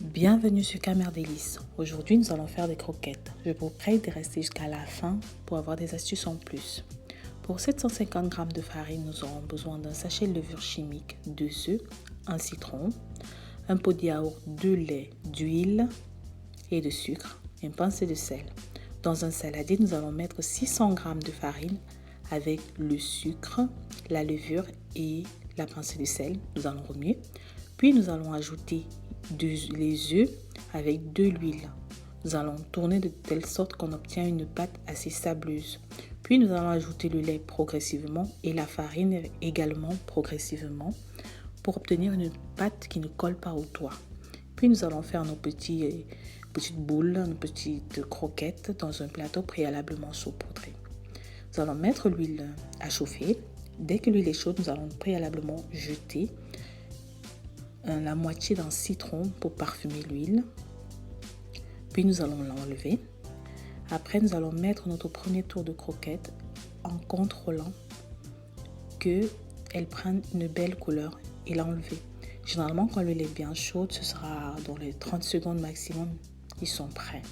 Bienvenue sur Camère Délices. Aujourd'hui, nous allons faire des croquettes. Je vous prie de rester jusqu'à la fin pour avoir des astuces en plus. Pour 750 g de farine, nous aurons besoin d'un sachet de levure chimique, 2 œufs, un citron, un pot de yaourt, 2 laits, d'huile et de sucre, une pincée de sel. Dans un saladier, nous allons mettre 600 g de farine avec le sucre, la levure et la pincée de sel. Nous allons remuer. Puis nous allons ajouter les œufs avec de l'huile. Nous allons tourner de telle sorte qu'on obtient une pâte assez sableuse. Puis nous allons ajouter le lait progressivement et la farine également progressivement pour obtenir une pâte qui ne colle pas au toit. Puis nous allons faire nos petites boules, nos petites croquettes dans un plateau préalablement saupoudré. Nous allons mettre l'huile à chauffer. Dès que l'huile est chaude, nous allons préalablement jeter la moitié d'un citron pour parfumer l'huile. Puis nous allons l'enlever. Après, nous allons mettre notre premier tour de croquette en contrôlant qu'elle prenne une belle couleur et l'enlever. Généralement, quand l'huile est bien chaude, ce sera dans les 30 secondes maximum, ils sont prêts.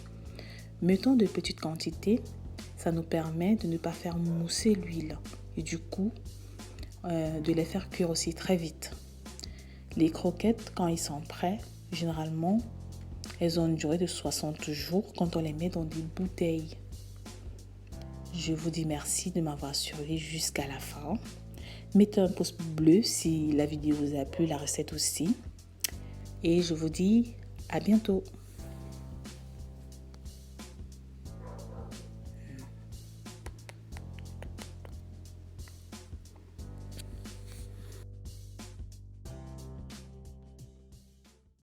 Mettons de petites quantités, ça nous permet de ne pas faire mousser l'huile et du coup, de les faire cuire aussi très vite. Les croquettes, quand ils sont prêts, généralement, elles ont une durée de 60 jours quand on les met dans des bouteilles. Je vous dis merci de m'avoir suivi jusqu'à la fin. Mettez un pouce bleu si la vidéo vous a plu, la recette aussi. Et je vous dis à bientôt.